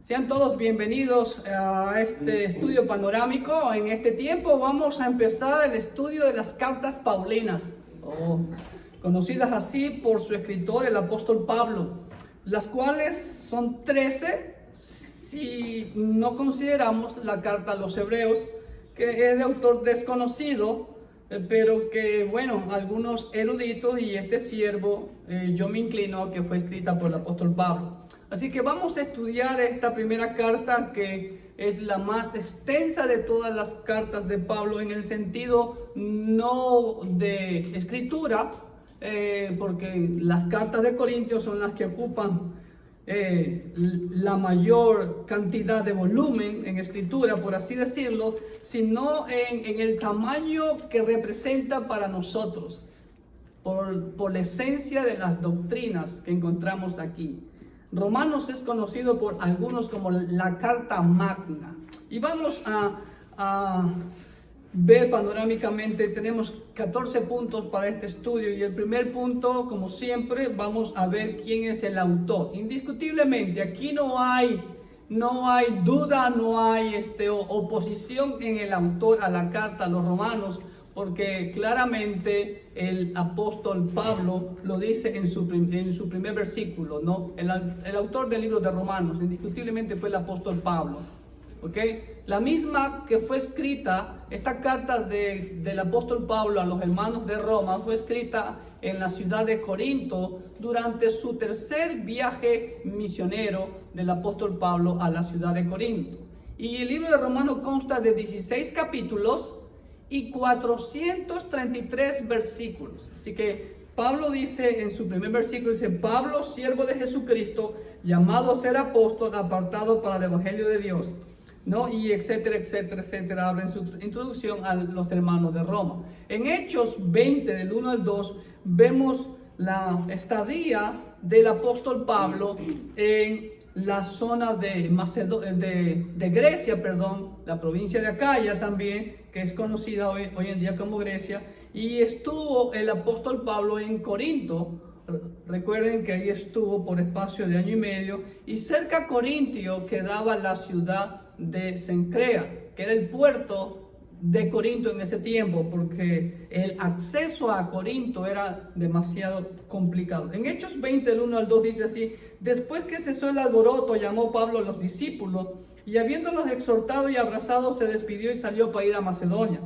Sean todos bienvenidos a este estudio panorámico. En este tiempo vamos a empezar el estudio de las cartas paulinas, o conocidas así por su escritor, el apóstol Pablo, las cuales son 13 si no consideramos la carta a los hebreos, que es de autor desconocido, pero que, bueno, algunos eruditos y este siervo, yo me inclino a que fue escrita por el apóstol Pablo. Así que vamos a estudiar esta primera carta, que es la más extensa de todas las cartas de Pablo, en el sentido no de escritura, porque las cartas de Corintios son las que ocupan la mayor cantidad de volumen en escritura, por así decirlo, sino en el tamaño que representa para nosotros, por la esencia de las doctrinas que encontramos aquí. Romanos es conocido por algunos como la carta magna. Y vamos a ver panorámicamente. Tenemos 14 puntos para este estudio, y el primer punto, como siempre, vamos a ver quién es el autor. Indiscutiblemente, aquí no hay duda, no hay oposición en el autor a la carta a los romanos, porque claramente el apóstol Pablo lo dice en su primer versículo, ¿no? El autor del libro de Romanos indiscutiblemente fue el apóstol Pablo, ¿ok? La misma que fue escrita, esta carta del apóstol Pablo a los hermanos de Roma, fue escrita en la ciudad de Corinto durante su tercer viaje misionero del apóstol Pablo a la ciudad de Corinto. Y el libro de Romanos consta de 16 capítulos y 433 versículos. Así que Pablo dice en su primer versículo, dice: Pablo, siervo de Jesucristo, llamado a ser apóstol, apartado para el evangelio de Dios, ¿no? Y etcétera, etcétera, etcétera. Habla en su introducción a los hermanos de Roma. En Hechos 20, del 1 al 2, vemos la estadía del apóstol Pablo en la zona de Grecia, la provincia de Acaya también, que es conocida hoy en día como Grecia. Y estuvo el apóstol Pablo en Corinto. Recuerden que ahí estuvo por espacio de año y medio, y cerca a Corintio quedaba la ciudad de Cencrea, que era el puerto de Corinto en ese tiempo, porque el acceso a Corinto era demasiado complicado. En Hechos 20, del 1 al 2 dice así: después que cesó el alboroto, llamó Pablo a los discípulos, y habiéndolos exhortado y abrazado, se despidió y salió para ir a Macedonia.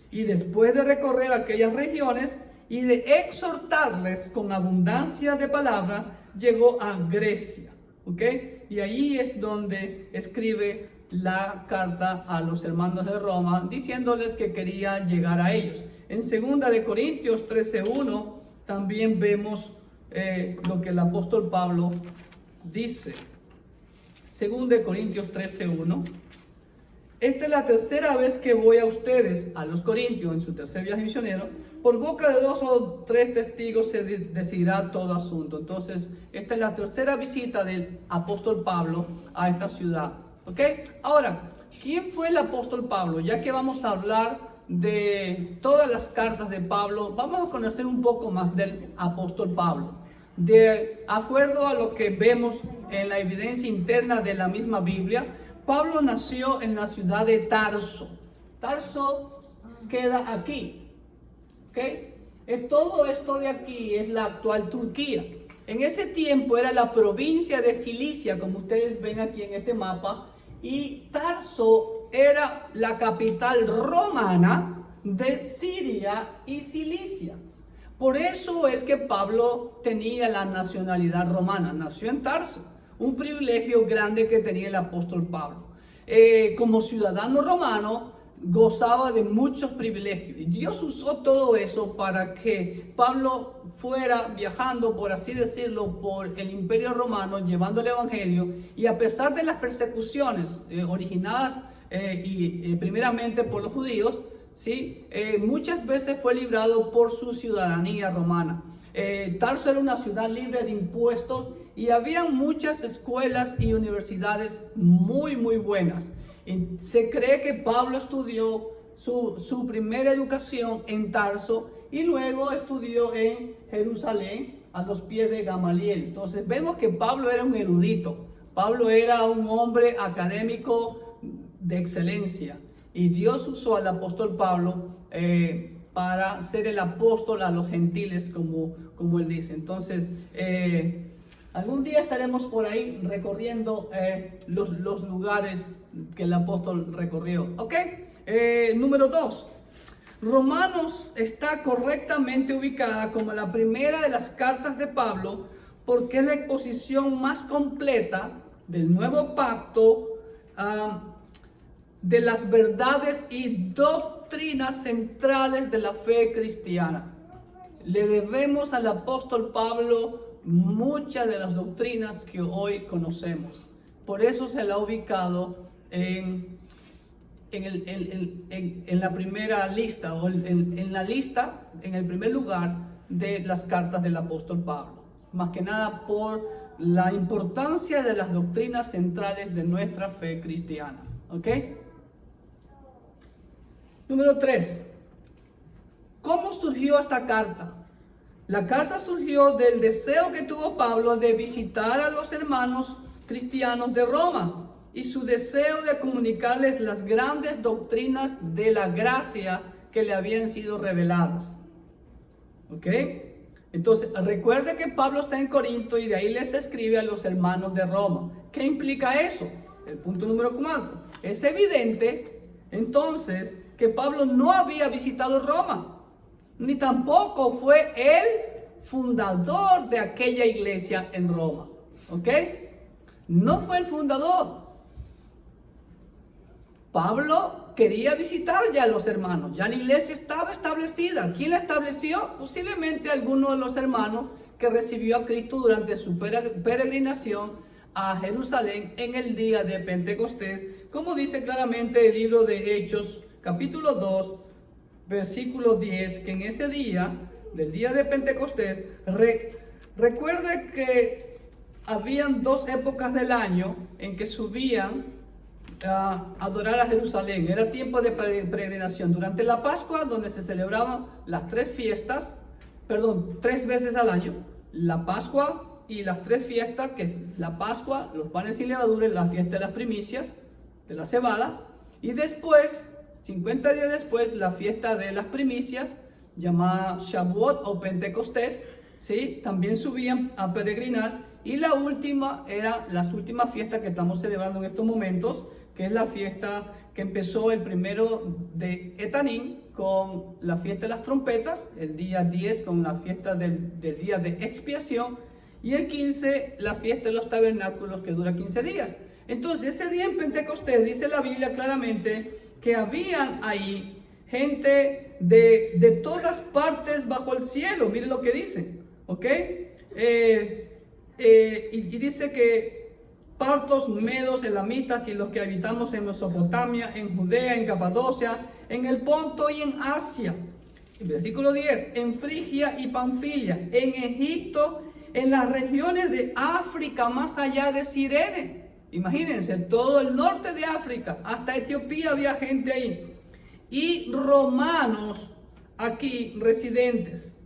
Y después de recorrer aquellas regiones y de exhortarles con abundancia de palabra, llegó a Grecia, ¿ok? Y ahí es donde escribe la carta a los hermanos de Roma, diciéndoles que quería llegar a ellos. En 2 de Corintios 13:1 también vemos lo que el apóstol Pablo dice. 2 de Corintios 13:1: esta es la tercera vez que voy a ustedes, a los corintios, en su tercer viaje misionero. Por boca de 2 o 3 testigos se decidirá todo asunto. Entonces, esta es la tercera visita del apóstol Pablo a esta ciudad. ¿Ok? Ahora, ¿quién fue el apóstol Pablo? Ya que vamos a hablar de todas las cartas de Pablo, vamos a conocer un poco más del apóstol Pablo. De acuerdo a lo que vemos en la evidencia interna de la misma Biblia, Pablo nació en la ciudad de Tarso. Tarso queda aquí, ¿ok? Todo esto de aquí es la actual Turquía. En ese tiempo era la provincia de Cilicia, como ustedes ven aquí en este mapa, y Tarso era la capital romana de Siria y Cilicia. Por eso es que Pablo tenía la nacionalidad romana, nació en Tarso, un privilegio grande que tenía el apóstol Pablo. Como ciudadano romano gozaba de muchos privilegios, y Dios usó todo eso para que Pablo fuera viajando, por así decirlo, por el imperio romano, llevando el evangelio, y a pesar de las persecuciones originadas primeramente por los judíos, ¿sí? Muchas veces fue librado por su ciudadanía romana. Tarso era una ciudad libre de impuestos, y había muchas escuelas y universidades muy buenas. Y se cree que Pablo estudió su primera educación en Tarso, y luego estudió en Jerusalén a los pies de Gamaliel. Entonces vemos que Pablo era un erudito. Pablo era un hombre académico de excelencia y Dios usó al apóstol Pablo para ser el apóstol a los gentiles, como él dice. Entonces, algún día estaremos por ahí recorriendo los lugares que el apóstol recorrió. ¿Ok? Número 2. Romanos está correctamente ubicada como la primera de las cartas de Pablo porque es la exposición más completa del nuevo pacto, de las verdades y doctrinas centrales de la fe cristiana. Le debemos al apóstol Pablo muchas de las doctrinas que hoy conocemos. Por eso se la ha ubicado en la primera lista, o en la lista, en el primer lugar de las cartas del apóstol Pablo. Más que nada por la importancia de las doctrinas centrales de nuestra fe cristiana. ¿Ok? Número 3. ¿Cómo surgió esta carta? La carta surgió del deseo que tuvo Pablo de visitar a los hermanos cristianos de Roma y su deseo de comunicarles las grandes doctrinas de la gracia que le habían sido reveladas. ¿Ok? Entonces, recuerde que Pablo está en Corinto y de ahí les escribe a los hermanos de Roma. ¿Qué implica eso? El punto número 4. Es evidente, entonces, que Pablo no había visitado Roma, ni tampoco fue el fundador de aquella iglesia en Roma. ¿Ok? No fue el fundador. Pablo quería visitar ya a los hermanos, ya la iglesia estaba establecida. ¿Quién la estableció? Posiblemente alguno de los hermanos que recibió a Cristo durante su peregrinación a Jerusalén en el día de Pentecostés, como dice claramente el libro de Hechos, capítulo 2, versículo 10, que en ese día, del día de Pentecostés, recuerde que habían 2 épocas del año en que subían a adorar a Jerusalén. Era tiempo de peregrinación. Durante la Pascua, donde se celebraban las 3 fiestas, 3 veces al año, la Pascua y las 3 fiestas, que es la Pascua, los panes sin levadura, la fiesta de las primicias, de la cebada, y después, 50 días después, la fiesta de las primicias, llamada Shavuot o Pentecostés, ¿sí? También subían a peregrinar, y la última era las últimas fiestas que estamos celebrando en estos momentos, que es la fiesta que empezó el 1 de Etanín con la fiesta de las trompetas, el día 10 con la fiesta del día de expiación, y el 15 la fiesta de los tabernáculos, que dura 15 días. Entonces, ese día en Pentecostés dice la Biblia claramente que habían ahí gente de todas partes bajo el cielo. Miren lo que dice, ¿ok? Y dice que partos, medos, elamitas y los que habitamos en Mesopotamia, en Judea, en Capadocia, en el Ponto y en Asia. Versículo 10, en Frigia y Panfilia, en Egipto, en las regiones de África, más allá de Cirene. Imagínense, todo el norte de África, hasta Etiopía había gente ahí. Y romanos aquí residentes,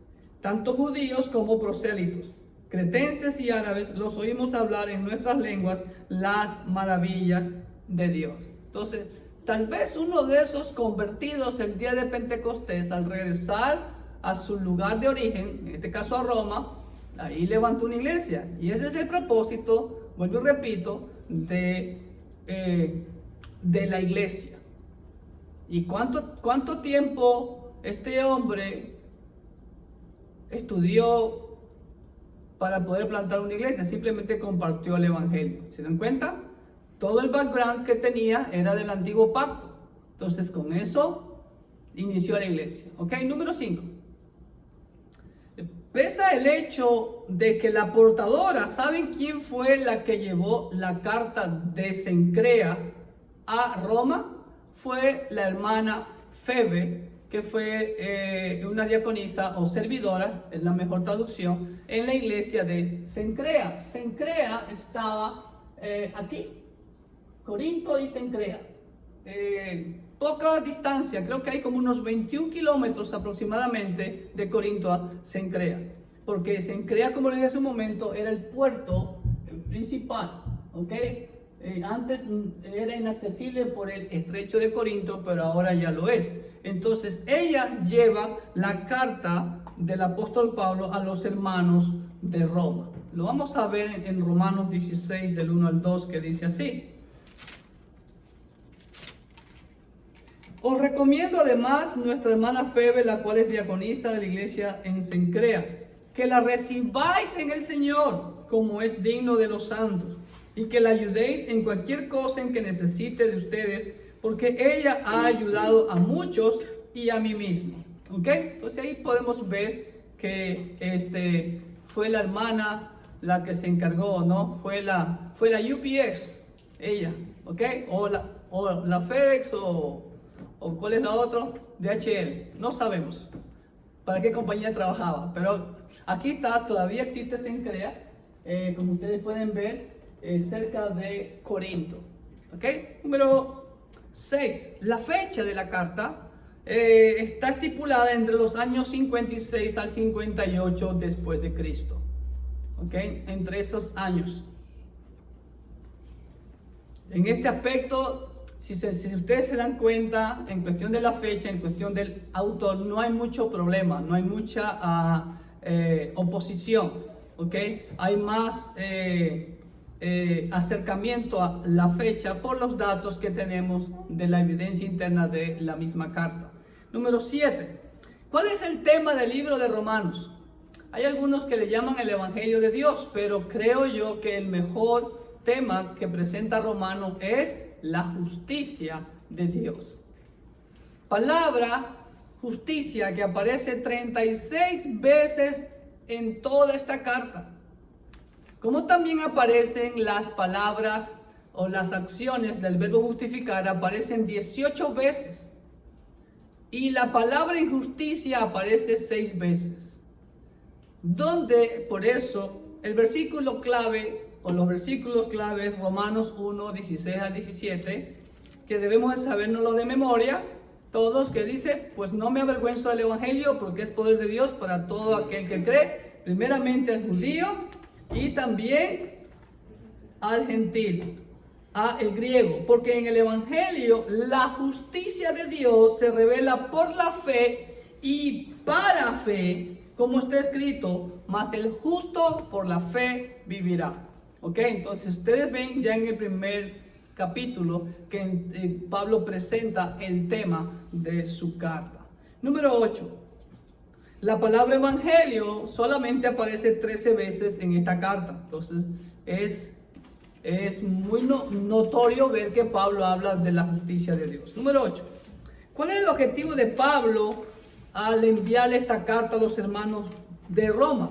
tanto judíos como prosélitos, cretenses y árabes, los oímos hablar en nuestras lenguas las maravillas de Dios. Entonces, tal vez uno de esos convertidos el día de Pentecostés, al regresar a su lugar de origen, en este caso a Roma, ahí levantó una iglesia. Y ese es el propósito, vuelvo y repito, de la iglesia. ¿Y cuánto tiempo este hombre estudió para poder plantar una iglesia? Simplemente compartió el evangelio. ¿Se dan cuenta? Todo el background que tenía era del antiguo pacto. Entonces, con eso inició la iglesia. ¿Ok? Número 5. Pese al hecho de que la portadora, ¿saben quién fue la que llevó la carta de Cencrea a Roma? Fue la hermana Febe, que fue una diaconisa o servidora, es la mejor traducción, en la iglesia de Cencrea. Cencrea estaba aquí, Corinto y Cencrea. Poca distancia, creo que hay como unos 21 kilómetros aproximadamente de Corinto a Cencrea, porque Cencrea, como les dije hace un momento, era el puerto principal, ¿ok? Antes era inaccesible por el estrecho de Corinto, pero ahora ya lo es. Entonces ella lleva la carta del apóstol Pablo a los hermanos de Roma. Lo vamos a ver en Romanos 16 del 1 al 2, que dice así. Os recomiendo además nuestra hermana Febe, la cual es diaconisa de la iglesia en Cencrea, que la recibáis en el Señor como es digno de los santos, y que la ayudéis en cualquier cosa en que necesite de ustedes, porque ella ha ayudado a muchos y a mí mismo. ¿Ok? Entonces ahí podemos ver que fue la hermana la que se encargó, ¿no? Fue la UPS, ella, ¿ok? O la FedEx o ¿cuál es la otra? DHL, no sabemos para qué compañía trabajaba, pero aquí está, todavía existe Cencrea, como ustedes pueden ver, cerca de Corinto. ¿Ok? Número 6. La fecha de la carta está estipulada entre los años 56 al 58 después de Cristo. ¿Ok? Entre esos años. En este aspecto, si ustedes se dan cuenta, en cuestión de la fecha, en cuestión del autor, no hay mucho problema, no hay mucha oposición. ¿Ok? Hay más acercamiento a la fecha por los datos que tenemos de la evidencia interna de la misma carta. Número 7. ¿Cuál es el tema del libro de Romanos? Hay algunos que le llaman el Evangelio de Dios, pero creo yo que el mejor tema que presenta Romanos es la justicia de Dios. Palabra justicia que aparece 36 veces en toda esta carta. Como también aparecen las palabras o las acciones del verbo justificar, aparecen 18 veces. Y la palabra injusticia aparece 6 veces. Donde, por eso, el versículo clave o los versículos claves, Romanos 1, 16 al 17, que debemos de sabérnoslo de memoria, todos, que dice, pues no me avergüenzo del Evangelio porque es poder de Dios para todo aquel que cree, primeramente al judío y también al gentil, al griego, porque en el Evangelio la justicia de Dios se revela por la fe y para fe, como está escrito, mas el justo por la fe vivirá. ¿Ok? Entonces ustedes ven ya en el primer capítulo que Pablo presenta el tema de su carta. Número 8. La palabra evangelio solamente aparece 13 veces en esta carta. Entonces es muy notorio ver que Pablo habla de la justicia de Dios. Número 8. ¿Cuál es el objetivo de Pablo al enviar esta carta a los hermanos de Roma?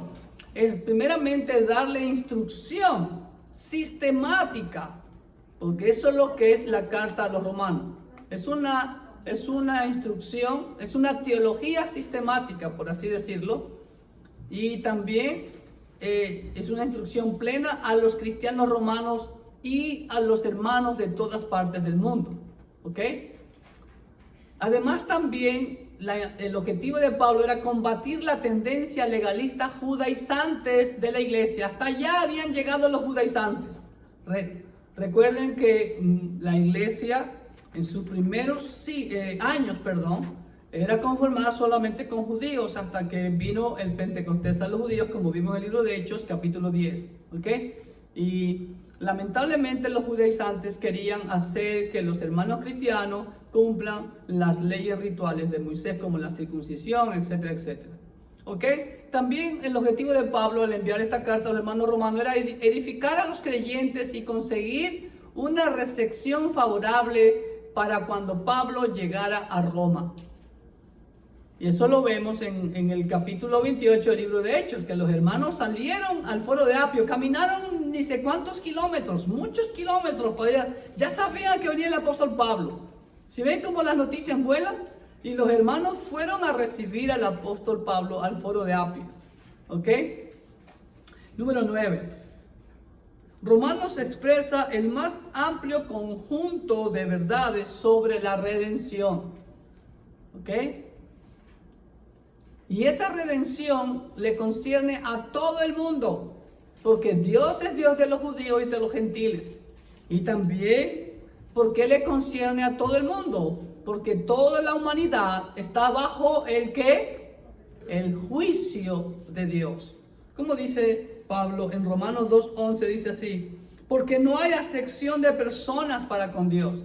Es primeramente darle instrucción sistemática, porque eso es lo que es la carta a los romanos. Es una instrucción, es una teología sistemática, por así decirlo, y también es una instrucción plena a los cristianos romanos y a los hermanos de todas partes del mundo. ¿Ok? Además también el objetivo de Pablo era combatir la tendencia legalista judaizantes de la iglesia. Hasta allá habían llegado los judaizantes. Recuerden que la iglesia en sus primeros años, era conformada solamente con judíos hasta que vino el Pentecostés a los judíos, como vimos en el libro de Hechos, capítulo 10. ¿Ok? Y lamentablemente los judaizantes querían hacer que los hermanos cristianos cumplan las leyes rituales de Moisés, como la circuncisión, etcétera, etcétera. ¿Ok? También el objetivo de Pablo al enviar esta carta a los hermanos romanos era edificar a los creyentes y conseguir una recepción favorable para cuando Pablo llegara a Roma. Y eso lo vemos en el capítulo 28 del libro de Hechos, que los hermanos salieron al foro de Apio, caminaron ni sé cuántos kilómetros, muchos kilómetros, ya sabían que venía el apóstol Pablo. Si ven cómo las noticias vuelan, y los hermanos fueron a recibir al apóstol Pablo al foro de Apio. ¿Ok? Número 9. Romanos expresa el más amplio conjunto de verdades sobre la redención. ¿Ok? Y esa redención le concierne a todo el mundo. Porque Dios es Dios de los judíos y de los gentiles. Y también porque le concierne a todo el mundo. Porque toda la humanidad está bajo el ¿qué? El juicio de Dios. Como dice Pablo en Romanos 2:11, dice así: porque no hay acepción de personas para con Dios.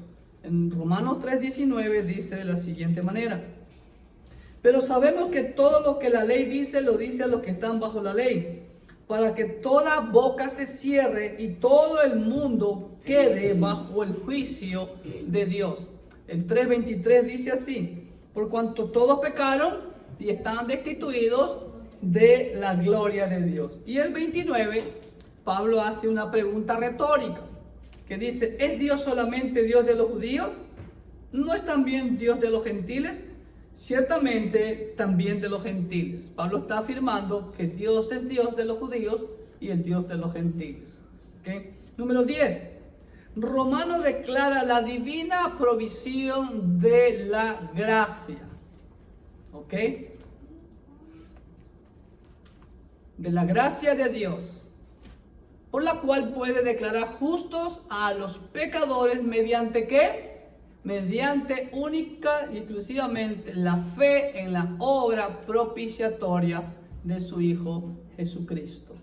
En Romanos 3:19 dice de la siguiente manera: pero sabemos que todo lo que la ley dice, lo dice a los que están bajo la ley, para que toda boca se cierre y todo el mundo quede bajo el juicio de Dios. El 3:23 dice así: por cuanto todos pecaron y están destituidos de la gloria de Dios. Y el 29, Pablo hace una pregunta retórica que dice: ¿es Dios solamente Dios de los judíos? ¿No es también Dios de los gentiles? Ciertamente también de los gentiles. Pablo está afirmando que Dios es Dios de los judíos y el Dios de los gentiles. ¿Okay? Número 10. Romano declara la divina provisión de la gracia. ¿Ok? De la gracia de Dios, por la cual puede declarar justos a los pecadores mediante ¿qué? Mediante única y exclusivamente la fe en la obra propiciatoria de su Hijo Jesucristo.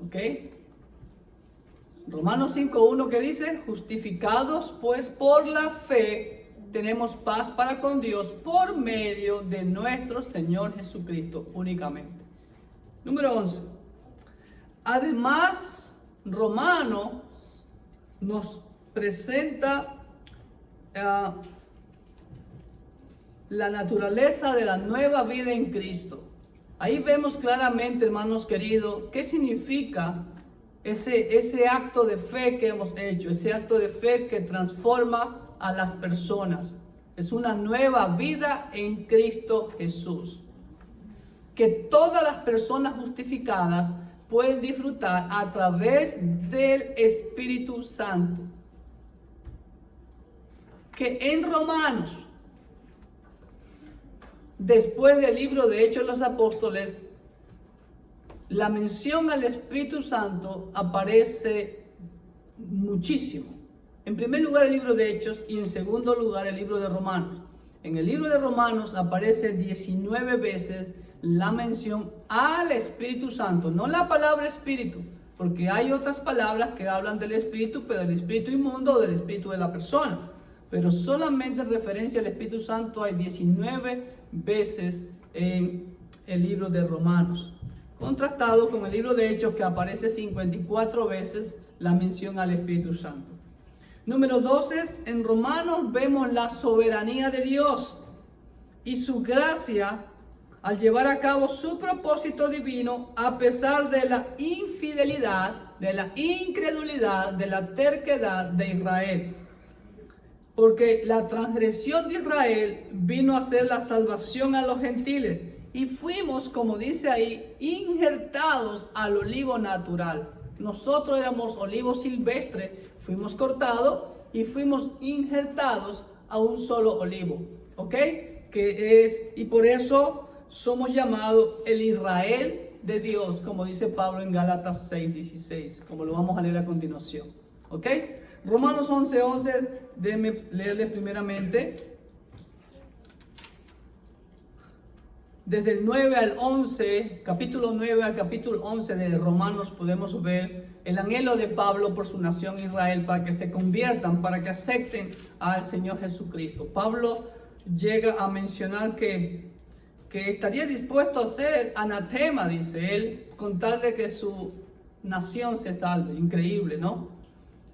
¿Ok? Romanos 5:1 que dice: justificados pues por la fe tenemos paz para con Dios por medio de nuestro Señor Jesucristo únicamente. Número 11. Además, Romanos nos presenta la naturaleza de la nueva vida en Cristo. Ahí vemos claramente, hermanos queridos, qué significa ese acto de fe que hemos hecho, ese acto de fe que transforma a las personas. Es una nueva vida en Cristo Jesús, que todas las personas justificadas pueden disfrutar a través del Espíritu Santo. Que en Romanos, después del libro de Hechos de los Apóstoles, la mención al Espíritu Santo aparece muchísimo. En primer lugar el libro de Hechos y en segundo lugar el libro de Romanos. En el libro de Romanos aparece 19 veces la mención al Espíritu Santo, no la palabra Espíritu, porque hay otras palabras que hablan del Espíritu, pero del Espíritu inmundo o del Espíritu de la persona. Pero solamente en referencia al Espíritu Santo hay 19 veces en el libro de Romanos, contrastado con el libro de Hechos, que aparece 54 veces la mención al Espíritu Santo. Número 12, en Romanos vemos la soberanía de Dios y su gracia al llevar a cabo su propósito divino a pesar de la infidelidad, de la incredulidad, de la terquedad de Israel. Porque la transgresión de Israel vino a ser la salvación a los gentiles. Y fuimos, como dice ahí, injertados al olivo natural. Nosotros éramos olivo silvestre, fuimos cortados y fuimos injertados a un solo olivo. ¿Ok? Y por eso somos llamados el Israel de Dios, como dice Pablo en Gálatas 6:16, como lo vamos a leer a continuación. ¿Ok? Romanos 11:11, déjenme leerles primeramente. Desde el 9 al 11, capítulo 9 al capítulo 11 de Romanos, podemos ver el anhelo de Pablo por su nación Israel, para que se conviertan, para que acepten al Señor Jesucristo. Pablo llega a mencionar que estaría dispuesto a ser anatema, dice él, con tal de que su nación se salve. Increíble, ¿no?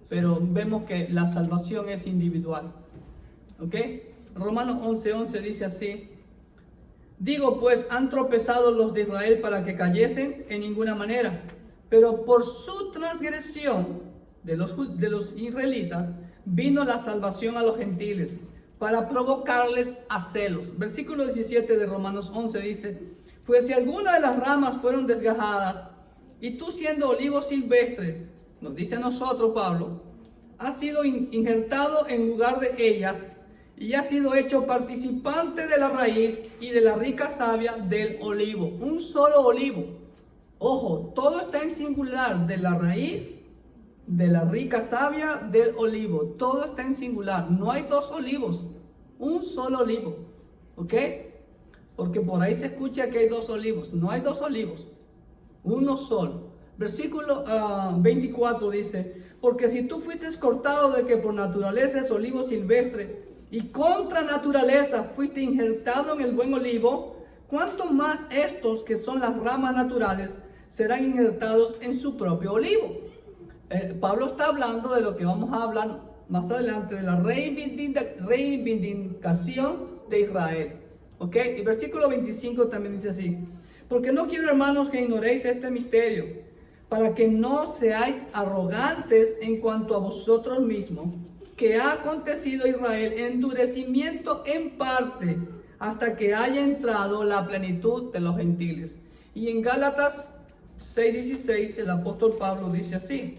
Pero vemos que la salvación es individual. ¿Ok? Romanos 11:11 dice así: digo pues, ¿han tropezado los de Israel para que cayesen? En ninguna manera. Pero por su transgresión de los israelitas vino la salvación a los gentiles, para provocarles a celos. Versículo 17 de Romanos 11 dice: pues si alguna de las ramas fueron desgajadas, y tú siendo olivo silvestre, nos dice a nosotros Pablo, has sido injertado en lugar de ellas, y has sido hecho participante de la raíz y de la rica savia del olivo. Un solo olivo. Ojo, todo está en singular, de la raíz, de la rica savia, del olivo. Todo está en singular. No hay dos olivos, un solo olivo. ¿Ok? Porque por ahí se escucha que hay dos olivos. No hay dos olivos, uno solo. Versículo 24 dice: porque si tú fuiste cortado de que por naturaleza es olivo silvestre, y contra naturaleza fuiste injertado en el buen olivo, ¿cuánto más estos que son las ramas naturales serán injertados en su propio olivo? Pablo está hablando de lo que vamos a hablar más adelante, de la reivindicación de Israel. ¿Ok? Y versículo 25 también dice así: porque no quiero, hermanos, que ignoréis este misterio, para que no seáis arrogantes en cuanto a vosotros mismos, que ha acontecido a Israel endurecimiento en parte, hasta que haya entrado la plenitud de los gentiles. Y en Gálatas 6:16 el apóstol Pablo dice así: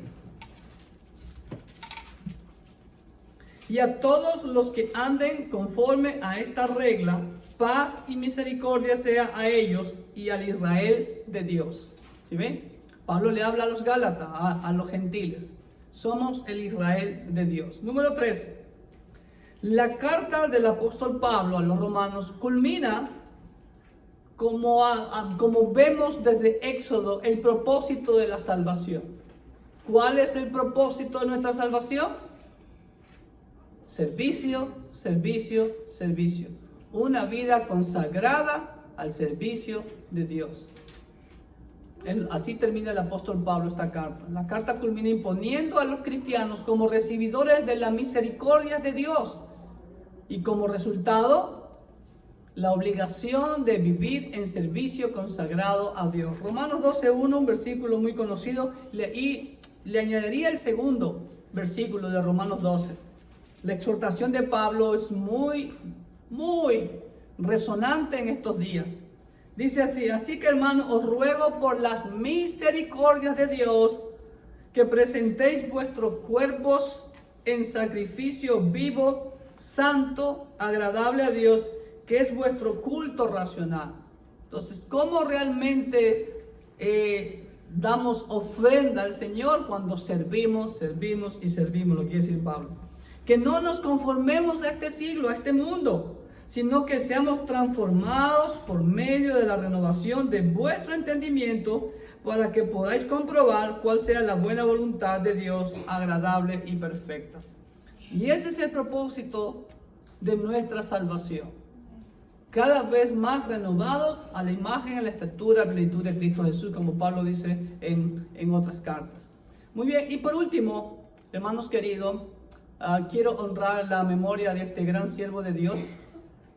y a todos los que anden conforme a esta regla, paz y misericordia sea a ellos y al Israel de Dios. ¿Sí ven? Pablo le habla a los Gálatas, a los gentiles. Somos el Israel de Dios. Número 3. La carta del apóstol Pablo a los romanos culmina como vemos desde Éxodo, el propósito de la salvación. ¿Cuál es el propósito de nuestra salvación? Servicio, servicio, servicio. Una vida consagrada al servicio de Dios. Así termina el apóstol Pablo esta carta. La carta culmina imponiendo a los cristianos como recibidores de la misericordia de Dios, y como resultado, la obligación de vivir en servicio consagrado a Dios. Romanos 12:1, un versículo muy conocido, y le añadiría el segundo versículo de Romanos 12. La exhortación de Pablo es muy resonante en estos días. Dice así: así que, hermanos, os ruego por las misericordias de Dios que presentéis vuestros cuerpos en sacrificio vivo, santo, agradable a Dios, que es vuestro culto racional. Entonces, ¿cómo realmente damos ofrenda al Señor? Cuando servimos, servimos y servimos, lo quiere decir Pablo. Que no nos conformemos a este siglo, a este mundo, sino que seamos transformados por medio de la renovación de vuestro entendimiento, para que podáis comprobar cuál sea la buena voluntad de Dios, agradable y perfecta. Y ese es el propósito de nuestra salvación. Cada vez más renovados a la imagen, a la estatura, a la plenitud de Cristo Jesús, como Pablo dice en otras cartas. Muy bien, y por último, hermanos queridos, quiero honrar la memoria de este gran siervo de Dios.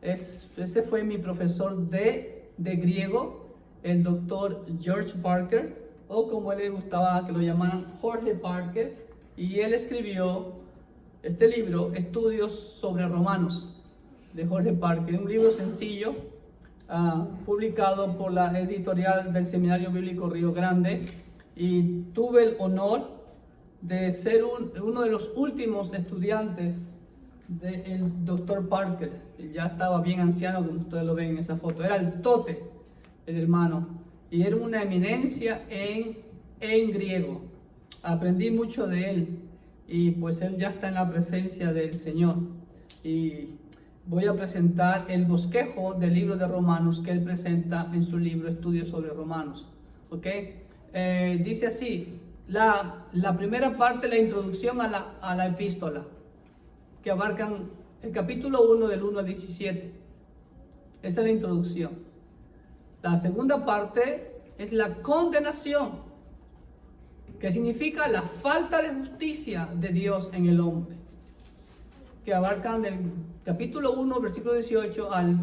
Ese fue mi profesor de griego, el doctor George Parker, o como él le gustaba que lo llamaran, Jorge Parker. Y él escribió este libro, Estudios sobre Romanos, de Jorge Parker. Un libro sencillo, publicado por la editorial del Seminario Bíblico Río Grande. Y tuve el honor de ser uno de los últimos estudiantes del doctor Parker. Él ya estaba bien anciano, como ustedes lo ven en esa foto. Era el tote, el hermano, y era una eminencia en griego. Aprendí mucho de él, y pues él ya está en la presencia del Señor. Y voy a presentar el bosquejo del libro de Romanos que él presenta en su libro Estudios sobre Romanos. ¿Ok? Dice así, la primera parte, la introducción a la epístola, que abarcan el capítulo 1 del 1 al 17. Esa es la introducción. La segunda parte es la condenación, que significa la falta de justicia de Dios en el hombre, que abarcan del capítulo 1, versículo 18 al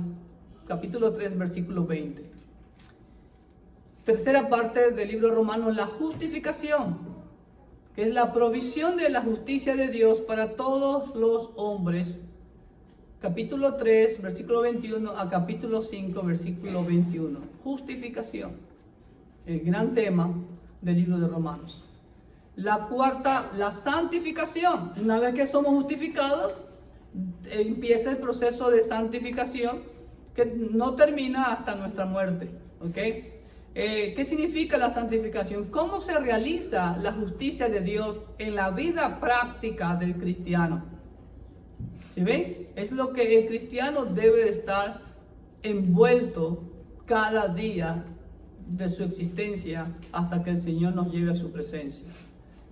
capítulo 3, versículo 20. Tercera parte del libro de Romanos, la justificación, que es la provisión de la justicia de Dios para todos los hombres. Capítulo 3, versículo 21 a capítulo 5, versículo 21. Justificación, el gran tema del libro de Romanos. La cuarta, la santificación. Una vez que somos justificados, empieza el proceso de santificación que no termina hasta nuestra muerte. ¿Ok? ¿Qué significa la santificación? ¿Cómo se realiza la justicia de Dios en la vida práctica del cristiano? ¿Sí ven? Es lo que el cristiano debe de estar envuelto cada día de su existencia hasta que el Señor nos lleve a su presencia.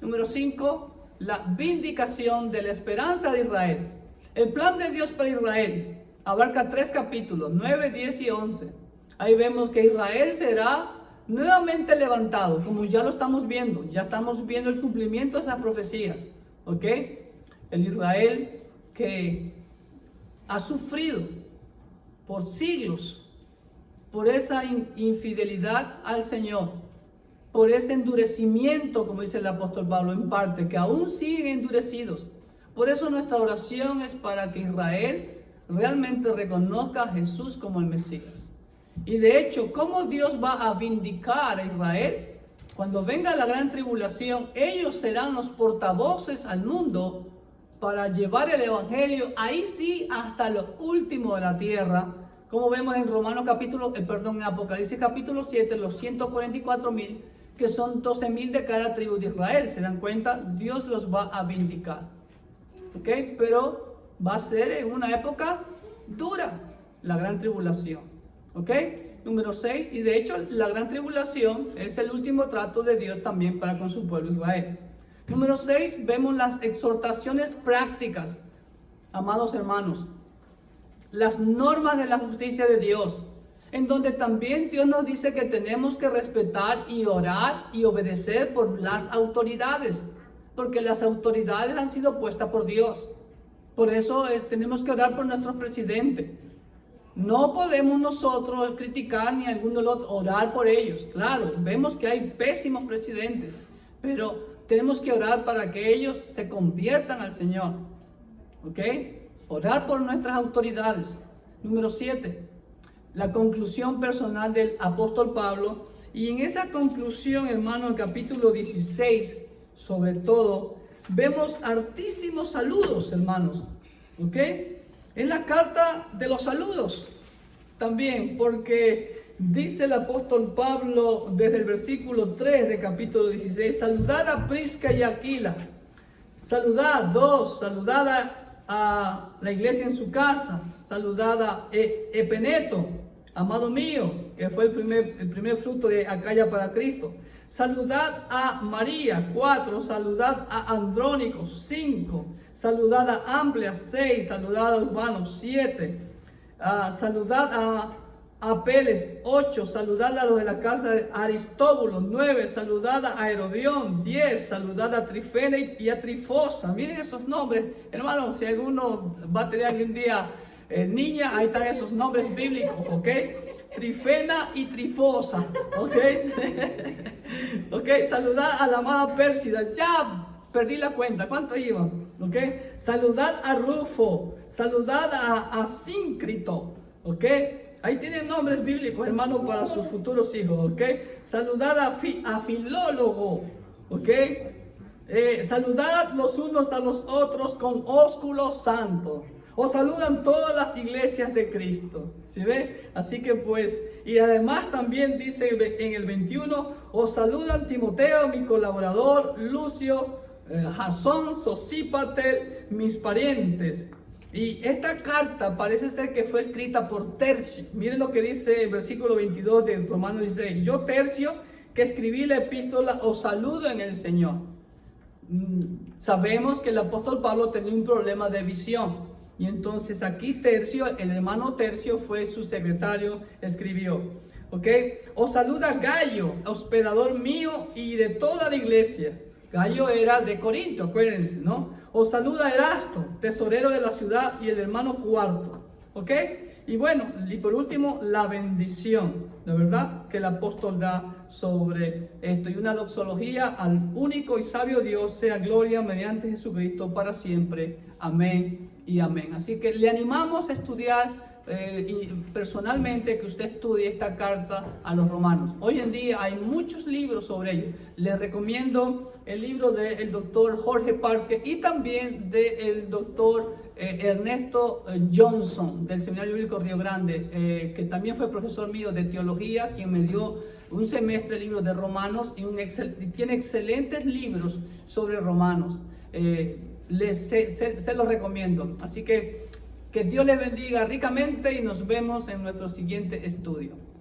Número 5, la vindicación de la esperanza de Israel. El plan de Dios para Israel abarca 3 capítulos, 9, 10 y 11. Ahí vemos que Israel será nuevamente levantado, como ya lo estamos viendo. Ya estamos viendo el cumplimiento de esas profecías. ¿Ok? El Israel que ha sufrido por siglos por esa infidelidad al Señor, por ese endurecimiento, como dice el apóstol Pablo en parte, que aún siguen endurecidos. Por eso nuestra oración es para que Israel realmente reconozca a Jesús como el Mesías. Y de hecho, ¿cómo Dios va a vindicar a Israel? Cuando venga la gran tribulación, ellos serán los portavoces al mundo para llevar el evangelio, ahí sí, hasta lo último de la tierra, como vemos en en Apocalipsis capítulo 7, los 144,000, que son 12,000 de cada tribu de Israel. ¿Se dan cuenta? Dios los va a vindicar. ¿Ok? Pero va a ser en una época dura, la gran tribulación. ¿Ok? Número 6, y de hecho la gran tribulación es el último trato de Dios también para con su pueblo Israel. Número 6, vemos las exhortaciones prácticas, amados hermanos, las normas de la justicia de Dios, en donde también Dios nos dice que tenemos que respetar y orar y obedecer por las autoridades, porque las autoridades han sido puestas por Dios. Por eso tenemos que orar por nuestros presidentes. No podemos nosotros criticar ni alguno del otro, orar por ellos. Claro, vemos que hay pésimos presidentes, pero tenemos que orar para que ellos se conviertan al Señor. ¿Ok? Orar por nuestras autoridades. Número 7, la conclusión personal del apóstol Pablo. Y en esa conclusión, hermano, el capítulo 16, sobre todo, vemos hartísimos saludos, hermanos. ¿Ok? Es la carta de los saludos también, porque dice el apóstol Pablo desde el versículo 3 del capítulo 16, saludad a Prisca y Aquila, saludad a la iglesia en su casa, saludad a Epeneto, amado mío, que fue el primer fruto de Acaya para Cristo. Saludad a María, 4, saludad a Andrónico, 5, saludad a Amplia, 6, saludad a Urbano, 7, saludad a Apeles, 8, saludad a los de la casa de Aristóbulo, 9, saludad a Herodión, 10, saludad a Trifena y a Trifosa. Miren esos nombres, hermanos, si alguno va a tener algún día niña, ahí están esos nombres bíblicos, ¿ok? Trifena y Trifosa, ¿ok? ¿Ok? Saludad a la amada Pérsida, ya perdí la cuenta, ¿cuánto iban? ¿Ok? Saludad a Rufo, saludad a Síncrito, ¿ok? Ahí tienen nombres bíblicos, hermanos, para sus futuros hijos, ¿ok? Saludad a Filólogo, ¿ok? Saludad los unos a los otros con ósculo santo. Os saludan todas las iglesias de Cristo. ¿Sí ve? Así que pues, y además también dice en el 21, os saludan Timoteo, mi colaborador, Lucio, Jasón, Sosípater, mis parientes. Y esta carta parece ser que fue escrita por Tercio. Miren lo que dice el versículo 22 de Romanos 16. Yo, Tercio, que escribí la epístola, os saludo en el Señor. Sabemos que el apóstol Pablo tenía un problema de visión. Y entonces aquí Tercio, el hermano Tercio, fue su secretario, escribió. ¿Ok? Os saluda Gallo, hospedador mío y de toda la iglesia. Gallo era de Corinto, acuérdense, ¿no? Os saluda Erasto, tesorero de la ciudad, y el hermano Cuarto. ¿Ok? Y bueno, y por último, la bendición, ¿de verdad? Que el apóstol da sobre esto. Y una doxología al único y sabio Dios, sea gloria mediante Jesucristo para siempre. Amén y amén. Así que le animamos a estudiar y personalmente que usted estudie esta carta a los romanos. Hoy en día hay muchos libros sobre ello. Les recomiendo el libro del doctor Jorge Parker y también del doctor Ernesto Johnson del Seminario Bíblico Río Grande, que también fue profesor mío de teología, quien me dio un semestre de libros de Romanos y tiene excelentes libros sobre Romanos. Se los recomiendo. Así que Dios les bendiga ricamente y nos vemos en nuestro siguiente estudio.